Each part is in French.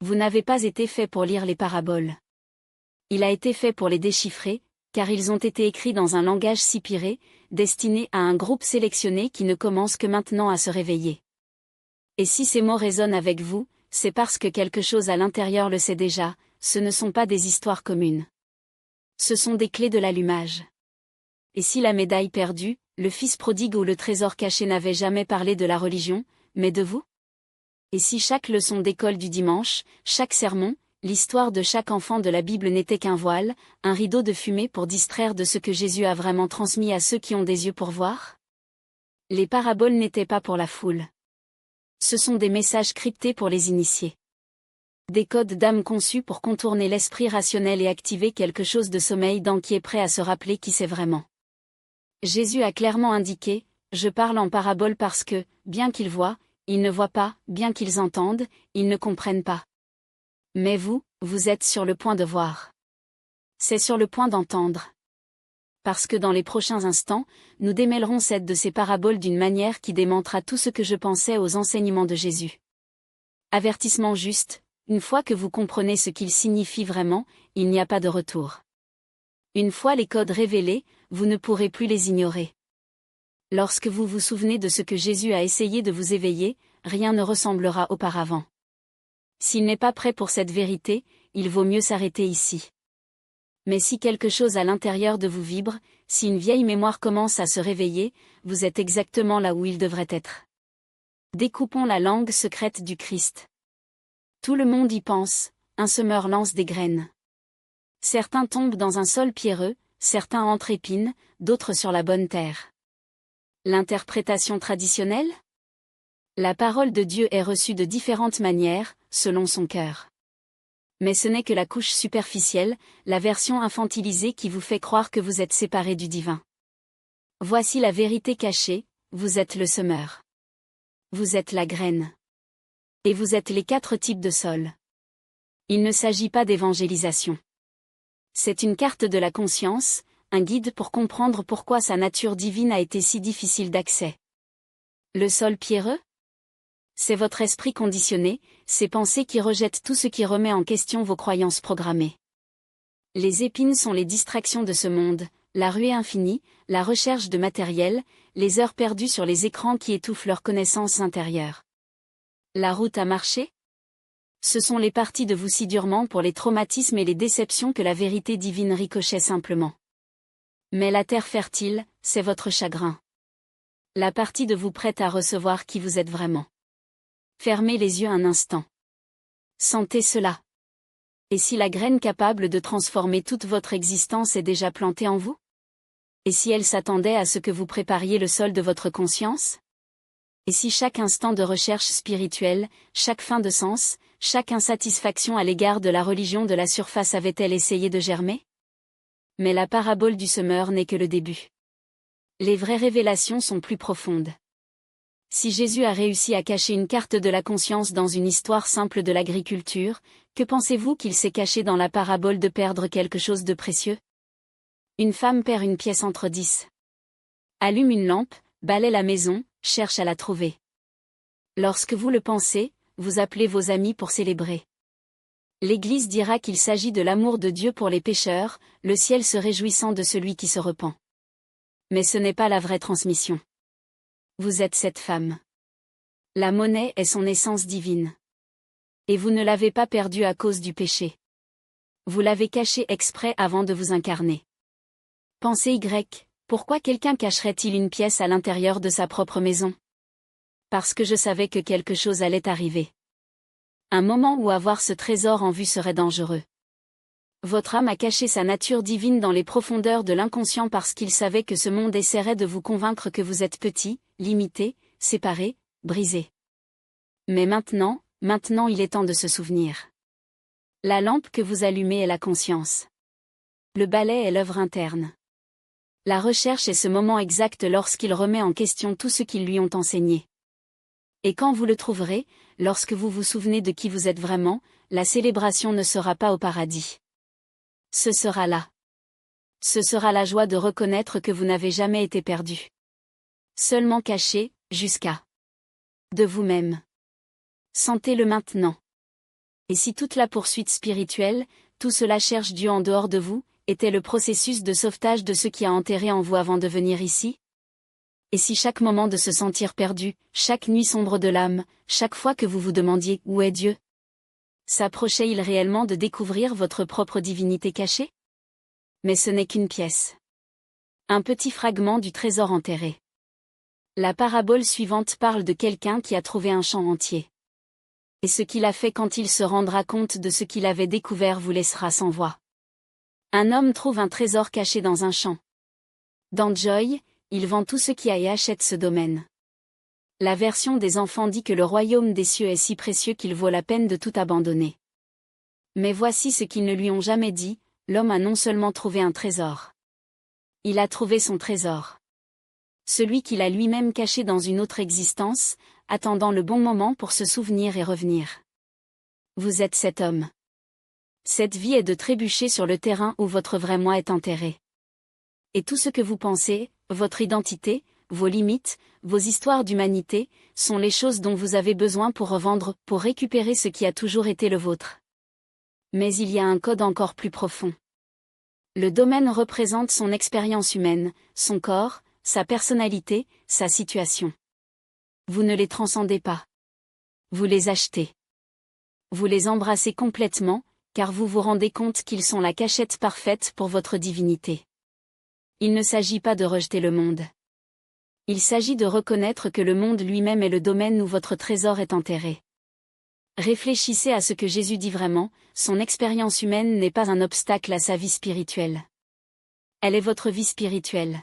Vous n'avez pas été fait pour lire les paraboles. Il a été fait pour les déchiffrer, car ils ont été écrits dans un langage si piré, destiné à un groupe sélectionné qui ne commence que maintenant à se réveiller. Et si ces mots résonnent avec vous, c'est parce que quelque chose à l'intérieur le sait déjà, ce ne sont pas des histoires communes. Ce sont des clés de l'allumage. Et si la médaille perdue, le fils prodigue ou le trésor caché n'avait jamais parlé de la religion, mais de vous? Et si chaque leçon d'école du dimanche, chaque sermon, l'histoire de chaque enfant de la Bible n'était qu'un voile, un rideau de fumée pour distraire de ce que Jésus a vraiment transmis à ceux qui ont des yeux pour voir? Les paraboles n'étaient pas pour la foule. Ce sont des messages cryptés pour les initiés. Des codes d'âme conçus pour contourner l'esprit rationnel et activer quelque chose de sommeil dans qui est prêt à se rappeler qui c'est vraiment. Jésus a clairement indiqué, je parle en parabole parce que, bien qu'ils voient, ils ne voient pas, bien qu'ils entendent, ils ne comprennent pas. Mais vous, vous êtes sur le point de voir. C'est sur le point d'entendre. Parce que dans les prochains instants, nous démêlerons cette de ces paraboles d'une manière qui démentera tout ce que je pensais aux enseignements de Jésus. Avertissement juste, une fois que vous comprenez ce qu'il signifie vraiment, il n'y a pas de retour. Une fois les codes révélés, vous ne pourrez plus les ignorer. Lorsque vous vous souvenez de ce que Jésus a essayé de vous éveiller, rien ne ressemblera auparavant. S'il n'est pas prêt pour cette vérité, il vaut mieux s'arrêter ici. Mais si quelque chose à l'intérieur de vous vibre, si une vieille mémoire commence à se réveiller, vous êtes exactement là où il devrait être. Découpons la langue secrète du Christ. Tout le monde y pense, un semeur lance des graines. Certains tombent dans un sol pierreux, certains entrepinent, d'autres sur la bonne terre. L'interprétation traditionnelle? La parole de Dieu est reçue de différentes manières, selon son cœur. Mais ce n'est que la couche superficielle, la version infantilisée qui vous fait croire que vous êtes séparé du divin. Voici la vérité cachée, vous êtes le semeur. Vous êtes la graine. Et vous êtes les 4 types de sol. Il ne s'agit pas d'évangélisation. C'est une carte de la conscience, un guide pour comprendre pourquoi sa nature divine a été si difficile d'accès. Le sol pierreux? C'est votre esprit conditionné, ces pensées qui rejettent tout ce qui remet en question vos croyances programmées. Les épines sont les distractions de ce monde, la ruée infinie, la recherche de matériel, les heures perdues sur les écrans qui étouffent leurs connaissances intérieures. La route à marcher? Ce sont les parties de vous si durement pour les traumatismes et les déceptions que la vérité divine ricochait simplement. Mais la terre fertile, c'est votre chagrin. La partie de vous prête à recevoir qui vous êtes vraiment. Fermez les yeux un instant. Sentez cela. Et si la graine capable de transformer toute votre existence est déjà plantée en vous? Et si elle s'attendait à ce que vous prépariez le sol de votre conscience? Et si chaque instant de recherche spirituelle, chaque fin de sens, chaque insatisfaction à l'égard de la religion de la surface avait-elle essayé de germer? Mais la parabole du semeur n'est que le début. Les vraies révélations sont plus profondes. Si Jésus a réussi à cacher une carte de la conscience dans une histoire simple de l'agriculture, que pensez-vous qu'il s'est caché dans la parabole de perdre quelque chose de précieux? Une femme perd une pièce entre 10. Allume une lampe, balaie la maison, cherche à la trouver. Lorsque vous le pensez, vous appelez vos amis pour célébrer. L'Église dira qu'il s'agit de l'amour de Dieu pour les pécheurs, le ciel se réjouissant de celui qui se repent. Mais ce n'est pas la vraie transmission. Vous êtes cette femme. La monnaie est son essence divine. Et vous ne l'avez pas perdue à cause du péché. Vous l'avez cachée exprès avant de vous incarner. Pensez pourquoi quelqu'un cacherait-il une pièce à l'intérieur de sa propre maison? Parce que je savais que quelque chose allait arriver. Un moment où avoir ce trésor en vue serait dangereux. Votre âme a caché sa nature divine dans les profondeurs de l'inconscient parce qu'il savait que ce monde essaierait de vous convaincre que vous êtes petit, limité, séparé, brisé. Mais maintenant il est temps de se souvenir. La lampe que vous allumez est la conscience. Le balai est l'œuvre interne. La recherche est ce moment exact lorsqu'il remet en question tout ce qu'ils lui ont enseigné. Et quand vous le trouverez, lorsque vous vous souvenez de qui vous êtes vraiment, la célébration ne sera pas au paradis. Ce sera là. Ce sera la joie de reconnaître que vous n'avez jamais été perdu. Seulement caché, jusqu'à de vous-même. Sentez-le maintenant. Et si toute la poursuite spirituelle, tout cela cherche Dieu en dehors de vous, était le processus de sauvetage de ce qui a enterré en vous avant de venir ici? Et si chaque moment de se sentir perdu, chaque nuit sombre de l'âme, chaque fois que vous vous demandiez « Où est Dieu ?» s'approchait-il réellement de découvrir votre propre divinité cachée? Mais ce n'est qu'une pièce. Un petit fragment du trésor enterré. La parabole suivante parle de quelqu'un qui a trouvé un champ entier. Et ce qu'il a fait quand il se rendra compte de ce qu'il avait découvert vous laissera sans voix. Un homme trouve un trésor caché dans un champ. Dans Joy, il vend tout ce qu'il a et achète ce domaine. La version des enfants dit que le royaume des cieux est si précieux qu'il vaut la peine de tout abandonner. Mais voici ce qu'ils ne lui ont jamais dit, l'homme a non seulement trouvé un trésor. Il a trouvé son trésor. Celui qu'il a lui-même caché dans une autre existence, attendant le bon moment pour se souvenir et revenir. Vous êtes cet homme. Cette vie est de trébucher sur le terrain où votre vrai moi est enterré. Et tout ce que vous pensez, votre identité, vos limites, vos histoires d'humanité, sont les choses dont vous avez besoin pour revendre, pour récupérer ce qui a toujours été le vôtre. Mais il y a un code encore plus profond. Le domaine représente son expérience humaine, son corps, sa personnalité, sa situation. Vous ne les transcendez pas. Vous les achetez. Vous les embrassez complètement, car vous vous rendez compte qu'ils sont la cachette parfaite pour votre divinité. Il ne s'agit pas de rejeter le monde. Il s'agit de reconnaître que le monde lui-même est le domaine où votre trésor est enterré. Réfléchissez à ce que Jésus dit vraiment, son expérience humaine n'est pas un obstacle à sa vie spirituelle. Elle est votre vie spirituelle.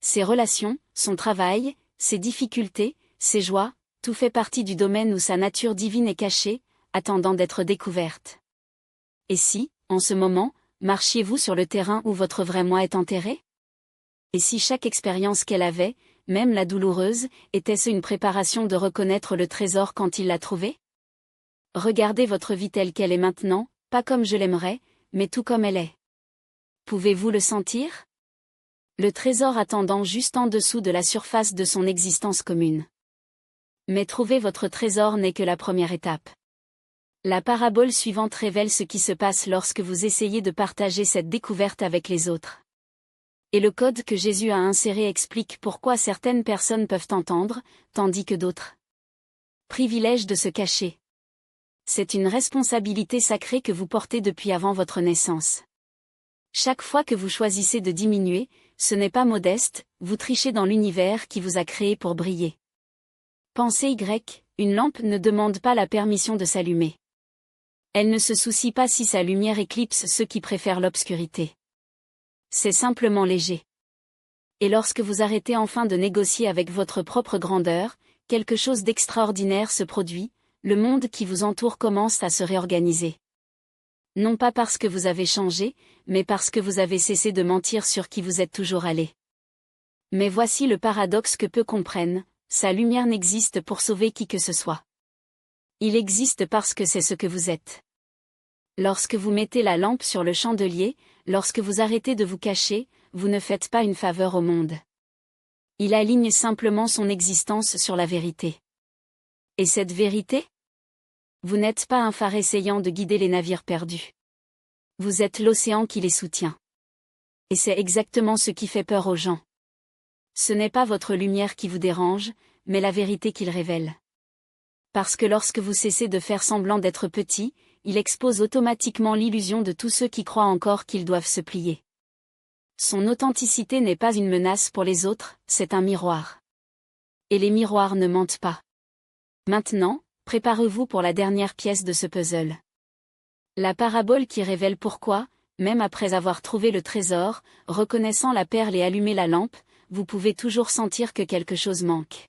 Ses relations, son travail, ses difficultés, ses joies, tout fait partie du domaine où sa nature divine est cachée, attendant d'être découverte. Et si, en ce moment, marchiez-vous sur le terrain où votre vrai moi est enterré? Et si chaque expérience qu'elle avait, même la douloureuse, était-ce une préparation de reconnaître le trésor quand il l'a trouvé? Regardez votre vie telle qu'elle est maintenant, pas comme je l'aimerais, mais tout comme elle est. Pouvez-vous le sentir? Le trésor attendant juste en dessous de la surface de son existence commune. Mais trouver votre trésor n'est que la première étape. La parabole suivante révèle ce qui se passe lorsque vous essayez de partager cette découverte avec les autres. Et le code que Jésus a inséré explique pourquoi certaines personnes peuvent entendre, tandis que d'autres. Privilège de se cacher. C'est une responsabilité sacrée que vous portez depuis avant votre naissance. Chaque fois que vous choisissez de diminuer, ce n'est pas modeste, vous trichez dans l'univers qui vous a créé pour briller. Pensez Y, une lampe ne demande pas la permission de s'allumer. Elle ne se soucie pas si sa lumière éclipse ceux qui préfèrent l'obscurité. C'est simplement léger. Et lorsque vous arrêtez enfin de négocier avec votre propre grandeur, quelque chose d'extraordinaire se produit, le monde qui vous entoure commence à se réorganiser. Non pas parce que vous avez changé, mais parce que vous avez cessé de mentir sur qui vous êtes toujours allé. Mais voici le paradoxe que peu comprennent, sa lumière n'existe pour sauver qui que ce soit. Il existe parce que c'est ce que vous êtes. Lorsque vous mettez la lampe sur le chandelier, lorsque vous arrêtez de vous cacher, vous ne faites pas une faveur au monde. Il aligne simplement son existence sur la vérité. Et cette vérité? Vous n'êtes pas un phare essayant de guider les navires perdus. Vous êtes l'océan qui les soutient. Et c'est exactement ce qui fait peur aux gens. Ce n'est pas votre lumière qui vous dérange, mais la vérité qu'il révèle. Parce que lorsque vous cessez de faire semblant d'être petit, il expose automatiquement l'illusion de tous ceux qui croient encore qu'ils doivent se plier. Son authenticité n'est pas une menace pour les autres, c'est un miroir. Et les miroirs ne mentent pas. Maintenant, préparez-vous pour la dernière pièce de ce puzzle. La parabole qui révèle pourquoi, même après avoir trouvé le trésor, reconnaissant la perle et allumé la lampe, vous pouvez toujours sentir que quelque chose manque.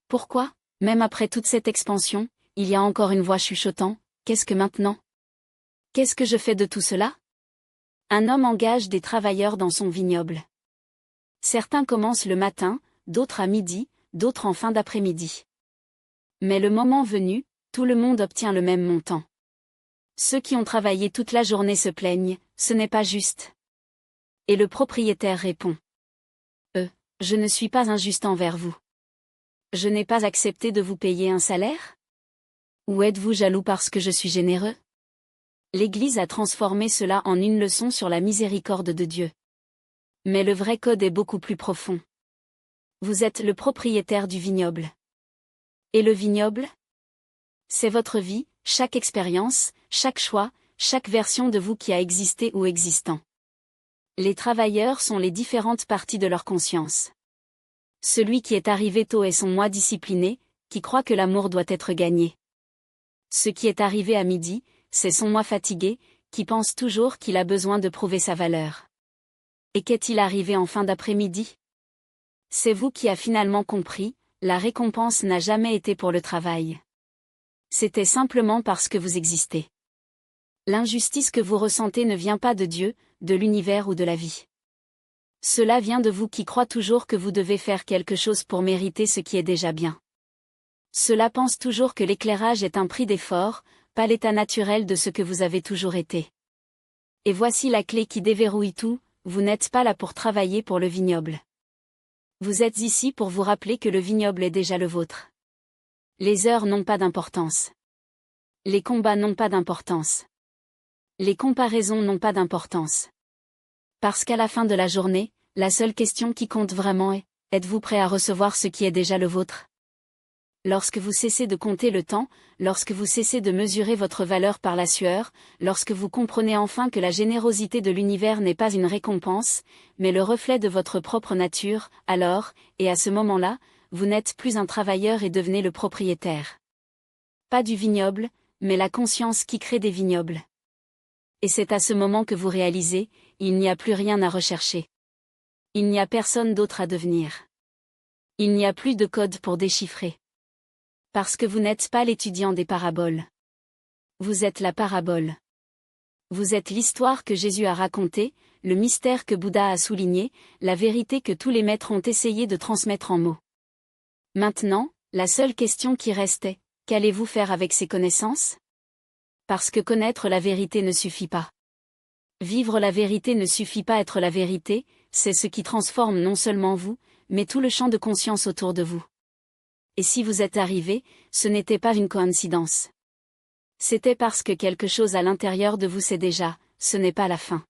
Pourquoi? Même après toute cette expansion, il y a encore une voix chuchotant, « Qu'est-ce que maintenant? Qu'est-ce que je fais de tout cela ?» Un homme engage des travailleurs dans son vignoble. Certains commencent le matin, d'autres à midi, d'autres en fin d'après-midi. Mais le moment venu, tout le monde obtient le même montant. Ceux qui ont travaillé toute la journée se plaignent, « Ce n'est pas juste. » Et le propriétaire répond, « Je ne suis pas injuste envers vous. Je n'ai pas accepté de vous payer un salaire? Ou êtes-vous jaloux parce que je suis généreux? L'Église a transformé cela en une leçon sur la miséricorde de Dieu. Mais le vrai code est beaucoup plus profond. Vous êtes le propriétaire du vignoble. Et le vignoble? C'est votre vie, chaque expérience, chaque choix, chaque version de vous qui a existé ou existant. Les travailleurs sont les différentes parties de leur conscience. Celui qui est arrivé tôt est son moi discipliné, qui croit que l'amour doit être gagné. Ce qui est arrivé à midi, c'est son moi fatigué, qui pense toujours qu'il a besoin de prouver sa valeur. Et qu'est-il arrivé en fin d'après-midi? C'est vous qui a finalement compris, la récompense n'a jamais été pour le travail. C'était simplement parce que vous existez. L'injustice que vous ressentez ne vient pas de Dieu, de l'univers ou de la vie. Cela vient de vous qui croit toujours que vous devez faire quelque chose pour mériter ce qui est déjà bien. Cela pense toujours que l'éclairage est un prix d'effort, pas l'état naturel de ce que vous avez toujours été. Et voici la clé qui déverrouille tout, vous n'êtes pas là pour travailler pour le vignoble. Vous êtes ici pour vous rappeler que le vignoble est déjà le vôtre. Les heures n'ont pas d'importance. Les combats n'ont pas d'importance. Les comparaisons n'ont pas d'importance. Parce qu'à la fin de la journée, la seule question qui compte vraiment est, êtes-vous prêt à recevoir ce qui est déjà le vôtre? Lorsque vous cessez de compter le temps, lorsque vous cessez de mesurer votre valeur par la sueur, lorsque vous comprenez enfin que la générosité de l'univers n'est pas une récompense, mais le reflet de votre propre nature, alors, et à ce moment-là, vous n'êtes plus un travailleur et devenez le propriétaire. Pas du vignoble, mais la conscience qui crée des vignobles. Et c'est à ce moment que vous réalisez, il n'y a plus rien à rechercher. Il n'y a personne d'autre à devenir. Il n'y a plus de code pour déchiffrer. Parce que vous n'êtes pas l'étudiant des paraboles. Vous êtes la parabole. Vous êtes l'histoire que Jésus a racontée, le mystère que Bouddha a souligné, la vérité que tous les maîtres ont essayé de transmettre en mots. Maintenant, la seule question qui restait, qu'allez-vous faire avec ces connaissances? Parce que connaître la vérité ne suffit pas. Vivre la vérité ne suffit pas, être la vérité, c'est ce qui transforme non seulement vous, mais tout le champ de conscience autour de vous. Et si vous êtes arrivé, ce n'était pas une coïncidence. C'était parce que quelque chose à l'intérieur de vous sait déjà, ce n'est pas la fin.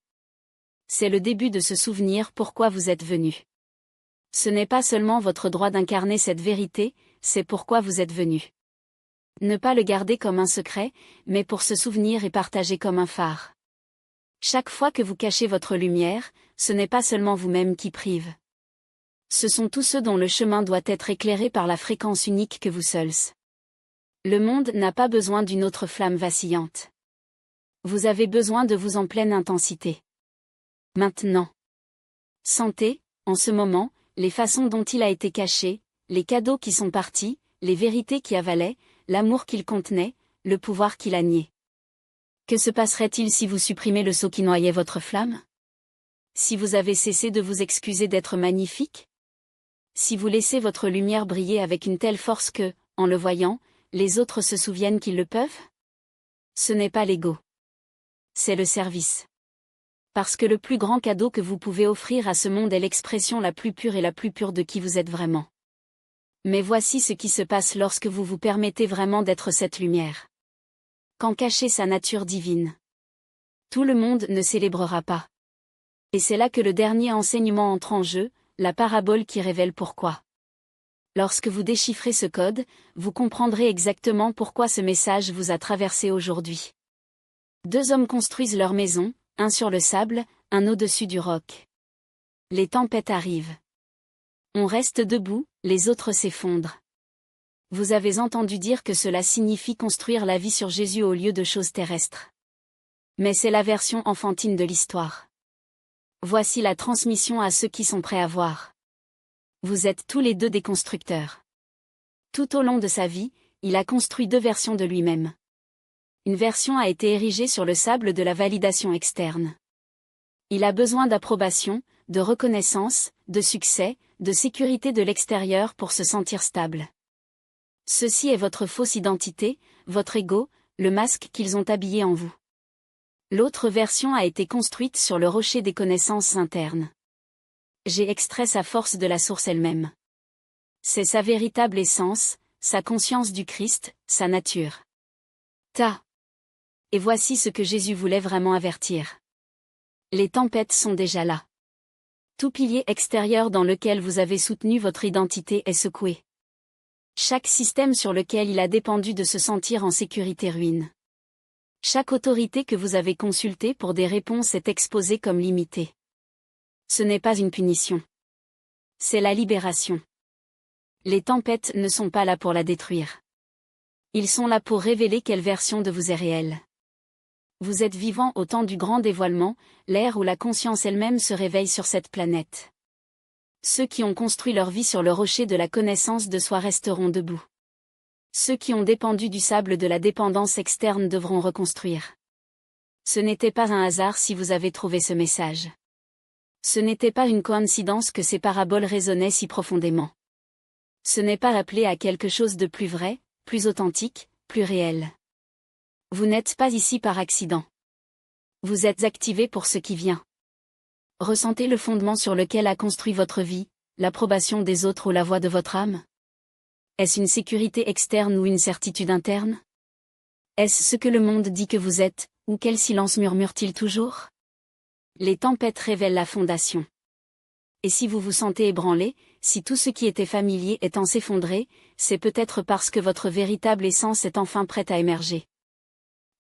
C'est le début de se souvenir pourquoi vous êtes venu. Ce n'est pas seulement votre droit d'incarner cette vérité, c'est pourquoi vous êtes venu. Ne pas le garder comme un secret, mais pour se souvenir et partager comme un phare. Chaque fois que vous cachez votre lumière, ce n'est pas seulement vous-même qui prive. Ce sont tous ceux dont le chemin doit être éclairé par la fréquence unique que vous seuls. Le monde n'a pas besoin d'une autre flamme vacillante. Vous avez besoin de vous en pleine intensité. Maintenant. Sentez, en ce moment, les façons dont il a été caché, les cadeaux qui sont partis, les vérités qui avalaient, l'amour qu'il contenait, le pouvoir qu'il a nié. Que se passerait-il si vous supprimez le seau qui noyait votre flamme? Si vous avez cessé de vous excuser d'être magnifique? Si vous laissez votre lumière briller avec une telle force que, en le voyant, les autres se souviennent qu'ils le peuvent? Ce n'est pas l'ego. C'est le service. Parce que le plus grand cadeau que vous pouvez offrir à ce monde est l'expression la plus pure et la plus pure de qui vous êtes vraiment. Mais voici ce qui se passe lorsque vous vous permettez vraiment d'être cette lumière. Quand cachez sa nature divine. Tout le monde ne célébrera pas. Et c'est là que le dernier enseignement entre en jeu, la parabole qui révèle pourquoi. Lorsque vous déchiffrez ce code, vous comprendrez exactement pourquoi ce message vous a traversé aujourd'hui. Deux hommes construisent leur maison, un sur le sable, un au-dessus du roc. Les tempêtes arrivent. On reste debout, les autres s'effondrent. Vous avez entendu dire que cela signifie construire la vie sur Jésus au lieu de choses terrestres. Mais c'est la version enfantine de l'histoire. Voici la transmission à ceux qui sont prêts à voir. Vous êtes tous les deux des constructeurs. Tout au long de sa vie, il a construit deux versions de lui-même. Une version a été érigée sur le sable de la validation externe. Il a besoin d'approbation, de reconnaissance, de succès, de sécurité de l'extérieur pour se sentir stable. Ceci est votre fausse identité, votre ego, le masque qu'ils ont habillé en vous. L'autre version a été construite sur le rocher des connaissances internes. J'ai extrait sa force de la source elle-même. C'est sa véritable essence, sa conscience du Christ, sa nature. Et voici ce que Jésus voulait vraiment avertir. Les tempêtes sont déjà là. Tout pilier extérieur dans lequel vous avez soutenu votre identité est secoué. Chaque système sur lequel il a dépendu de se sentir en sécurité ruine. Chaque autorité que vous avez consultée pour des réponses est exposée comme limitée. Ce n'est pas une punition. C'est la libération. Les tempêtes ne sont pas là pour la détruire. Ils sont là pour révéler quelle version de vous est réelle. Vous êtes vivant au temps du grand dévoilement, l'ère où la conscience elle-même se réveille sur cette planète. Ceux qui ont construit leur vie sur le rocher de la connaissance de soi resteront debout. Ceux qui ont dépendu du sable de la dépendance externe devront reconstruire. Ce n'était pas un hasard si vous avez trouvé ce message. Ce n'était pas une coïncidence que ces paraboles résonnaient si profondément. Ce n'est pas appelé à quelque chose de plus vrai, plus authentique, plus réel. Vous n'êtes pas ici par accident. Vous êtes activé pour ce qui vient. Ressentez le fondement sur lequel a construit votre vie, l'approbation des autres ou la voix de votre âme. Est-ce une sécurité externe ou une certitude interne? Est-ce ce que le monde dit que vous êtes, ou quel silence murmure-t-il toujours? Les tempêtes révèlent la fondation. Et si vous vous sentez ébranlé, si tout ce qui était familier est en s'effondrer, c'est peut-être parce que votre véritable essence est enfin prête à émerger.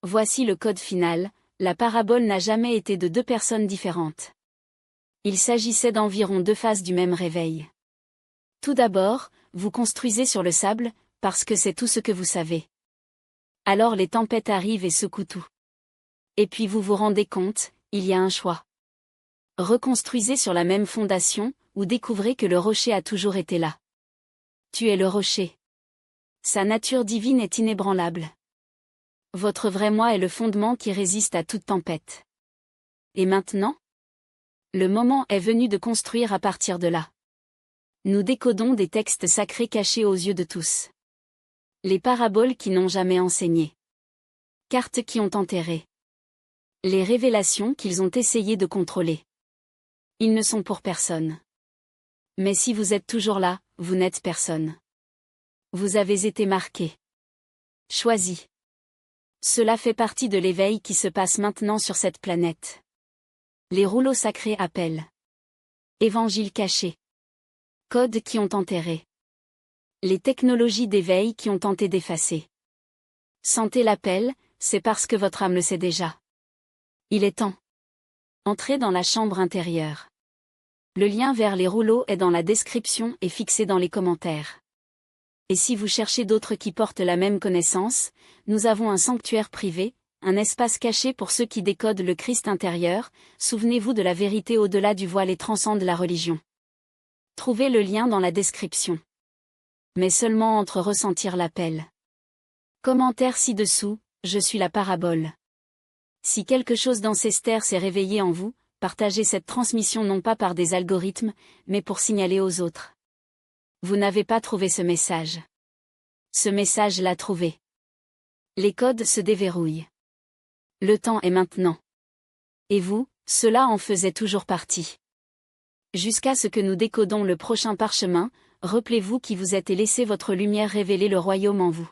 Voici le code final, la parabole n'a jamais été de deux personnes différentes. Il s'agissait d'environ deux phases du même réveil. Tout d'abord, vous construisez sur le sable, parce que c'est tout ce que vous savez. Alors les tempêtes arrivent et secouent tout. Et puis vous vous rendez compte, il y a un choix. Reconstruisez sur la même fondation, ou découvrez que le rocher a toujours été là. Tu es le rocher. Sa nature divine est inébranlable. Votre vrai moi est le fondement qui résiste à toute tempête. Et maintenant? Le moment est venu de construire à partir de là. Nous décodons des textes sacrés cachés aux yeux de tous. Les paraboles qui n'ont jamais enseigné. Cartes qui ont enterré. Les révélations qu'ils ont essayé de contrôler. Ils ne sont pour personne. Mais si vous êtes toujours là, vous n'êtes personne. Vous avez été marqué. Choisi. Cela fait partie de l'éveil qui se passe maintenant sur cette planète. Les rouleaux sacrés appellent. Évangiles cachés. Codes qui ont enterré. Les technologies d'éveil qui ont tenté d'effacer. Sentez l'appel, c'est parce que votre âme le sait déjà. Il est temps. Entrez dans la chambre intérieure. Le lien vers les rouleaux est dans la description et fixé dans les commentaires. Et si vous cherchez d'autres qui portent la même connaissance, nous avons un sanctuaire privé, un espace caché pour ceux qui décodent le Christ intérieur, souvenez-vous de la vérité au-delà du voile et transcende la religion. Trouvez le lien dans la description. Mais seulement entre ressentir l'appel. Commentaire ci-dessous, je suis la parabole. Si quelque chose d'ancestral s'est réveillé en vous, partagez cette transmission non pas par des algorithmes, mais pour signaler aux autres. Vous n'avez pas trouvé ce message. Ce message l'a trouvé. Les codes se déverrouillent. Le temps est maintenant. Et vous, cela en faisait toujours partie. Jusqu'à ce que nous décodons le prochain parchemin, rappelez-vous qui vous êtes et laissez votre lumière révéler le royaume en vous.